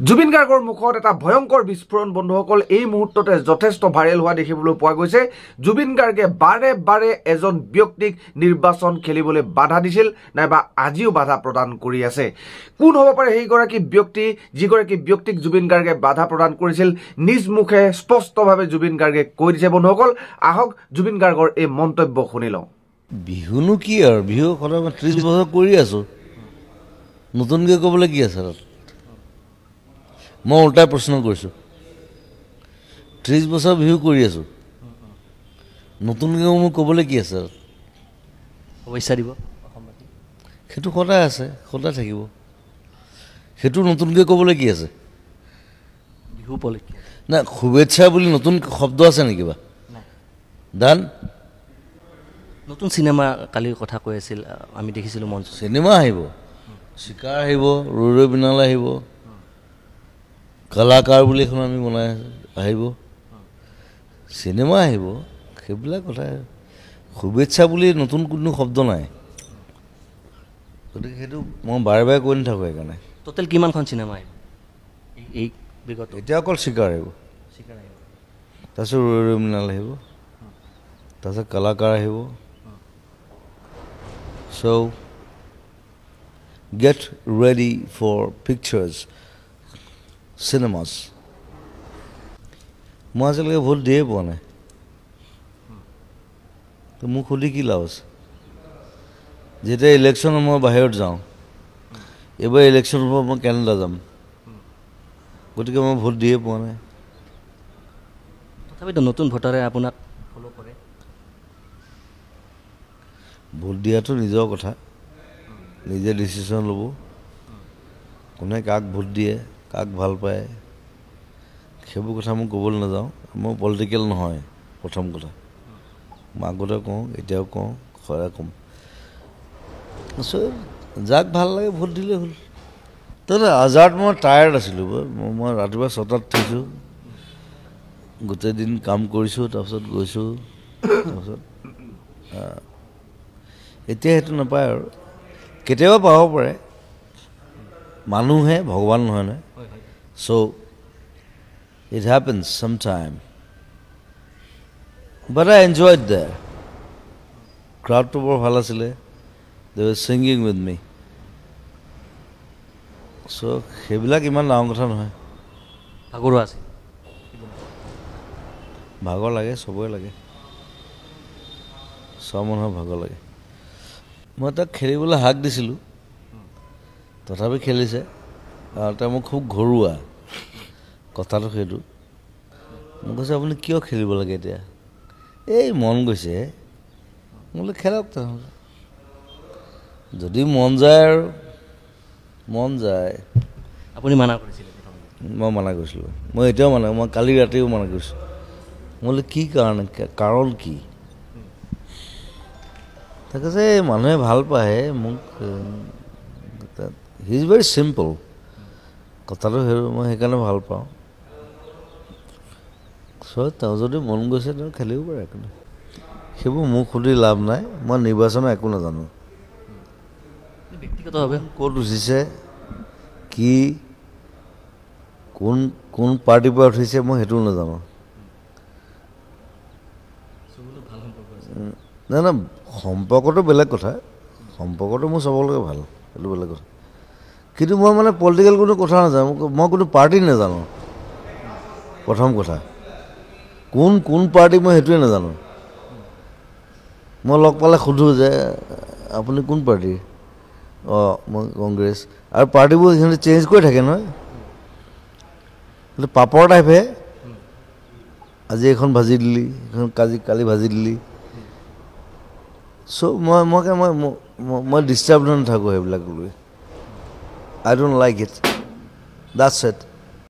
জুবিন গাৰ্গৰ মুখত এটা ভয়ংকৰ বিস্ফোৰণ বন্ধুসকল এই মুহূৰ্ততে যথেষ্ট ভাইৰেল হোৱা দেখিবলৈ পোৱা গৈছে। জুবিন গাৰ্গে বাৰে বাৰে এজন ব্যক্তিক নিৰ্বাচন খেলিবলৈ বাধা দিছিল নাইবা আজিও বাধা প্ৰদান কৰি আছে। কোন হ'ব পাৰে সেইগৰাকী ব্যক্তি যিগৰাকী ব্যক্তিক জুবিন গাৰ্গে বাধা প্ৰদান কৰিছিল নিজ মুখে স্পষ্টভাৱে জুবিন গাৰ্গে কৈ দিছে। বন্ধুসকল আহক জুবিন গাৰ্গৰ এই মন্তব্য শুনি লওঁ। বিহুনো কি আৰু বিহু সদায় 30 বছৰ কৰি আছো, নতুনকৈ ক'বলৈ কি আছে? মই উল্টাই প্ৰশ্ন কৰিছোঁ, 30 বছৰ বিহু কৰি আছোঁ, নতুনকৈ মোক ক'বলৈ কি আছে? শুভেচ্ছা দিব সেইটো সদায় আছে, সদায় থাকিব। সেইটো নতুনকৈ ক'বলৈ কি আছে? বিহু উপলক্ষে নাই, শুভেচ্ছা বুলি নতুন শব্দ আছে নেকি বা? ডান। নতুন চিনেমা কালিৰ কথা কৈ আছিল, আমি দেখিছিলোঁ মঞ্চ। চিনেমা আহিব, চিকাৰ আহিব, ৰৈ বিনালে আহিব, কলাকাৰ বুলি এখন আমি বনাই আহিব, চিনেমা আহিব, সেইবিলাক কথা। শুভেচ্ছা বুলি নতুন কোনো শব্দ নাই, গতিকে সেইটো মই বাৰে বাৰে কৈ নাথাকোঁ। সেইকাৰণে টোটেল কিমানখন চিনেমা আহিব এই বিগত? এতিয়া অকল চিকাৰ আহিব, তাৰপিছত ৰৈ বিনালে আহিব, তাৰপিছত কলাকাৰ আহিব। So get ready for pictures, cinemas. মই আজিলৈকে ভোট দিয়ে পোৱা নাই, তো মোক সুধি কি লাভ আছে? যেতিয়া ইলেকশ্যন মই বাহিৰত যাওঁ, এইবাৰ ইলেকশ্যন হ'ব মই কেনেডা যাম, গতিকে মই ভোট দিয়ে পোৱা নাই। তথাপিতো নতুন ভোটাৰে আপোনাক ফ'ল' কৰে। ভোট দিয়াটো নিজৰ কথা, নিজে ডিচিশ্যন ল'ব, কোনে কাক ভোট দিয়ে, কাক ভাল পায়, সেইবোৰ কথা মই ক'বলৈ নাযাওঁ। মই পলিটিকেল নহয়, প্ৰথম কথা। মই আগতে কওঁ, এতিয়াও কওঁ, সদায় ক'ম। যাক ভাল লাগে ভোট দিলেই হ'ল। তাৰমানে আজাৰত মই টায়াৰ্ড আছিলোঁ, মই ৰাতিপুৱা 6টাত উঠিছোঁ, গোটেই দিন কাম কৰিছোঁ, তাৰপিছত গৈছোঁ, তাৰপিছত এতিয়া সেইটো নাপায় আৰু। কেতিয়াবা পাব পাৰে, মানুহে ভগৱান নহয় নহয়। চ' it happens sometime, but I enjoyed there. Crowdটো বৰ ভাল আছিলে, they were singing with me. চ' সেইবিলাক ইমান ডাঙৰ কথা নহয়। ভাগৰো আছে, ভাগৰ লাগে, চবৰে লাগে, চব মানুহৰ ভাগৰ লাগে। মই তাক খেলিবলৈ হাক দিছিলোঁ, তথাপি খেলিছে। আৰু তেওঁ মোক খুব ঘৰুৱা কথাটো সেইটো। মোক কৈছে আপুনি কিয় খেলিব লাগে এতিয়া? এই মন গৈছে। মই বোলো খেলক তেনেহ'লে, যদি মন যায় আৰু মন যায়। আপুনি মানা কৰিছিলে? মই মানা কৰিছিলোঁ, মই এতিয়াও মানা, মই কালি ৰাতিও মানা কৰিছোঁ। মই বোলো কি কাৰণে, কাৰণ কি? তাক কৈছে মানুহে ভাল পায় মোক, হি ইজ ভেৰি চিম্পল কথাটো, সেই মই সেইকাৰণে ভাল পাওঁ। চ' তেওঁ যদি মন গৈছে তেওঁ খেলিব পাৰে, একো নাই। সেইবোৰ মোক সুধি লাভ নাই, মই নিৰ্বাচনৰ একো নাজানো। ব্যক্তিগতভাৱে ক'ত উঠিছে, কি কোন কোন পাৰ্টিৰ পৰা উঠিছে, মই সেইটোও নাজানো। নাই নাই, সম্পৰ্কটো বেলেগ কথা, সম্পৰ্কটো মোৰ চবৰ লগত ভাল, সেইটো বেলেগ কথা। কিন্তু মই মানে পলিটিকেল কোনো কথা নাজানো, মই কোনো পাৰ্টি নাজানো। প্ৰথম কথা, কোন কোন পাৰ্টি মই সেইটোৱে নাজানো। মই লগ পালে সোধোঁ যে আপুনি কোন পাৰ্টিৰ? অঁ মই কংগ্ৰেছ। আৰু পাৰ্টিবোৰ সিহঁতে চেঞ্জ কৰি থাকে নহয়, কিন্তু পাপৰ টাইপহে। আজি এখন ভাজি দিলি, এখন কালি ভাজি দিলি। চ' মই ডিষ্টাৰ্ব নাথাকোঁ সেইবিলাক লৈ। I don't like it. That's it.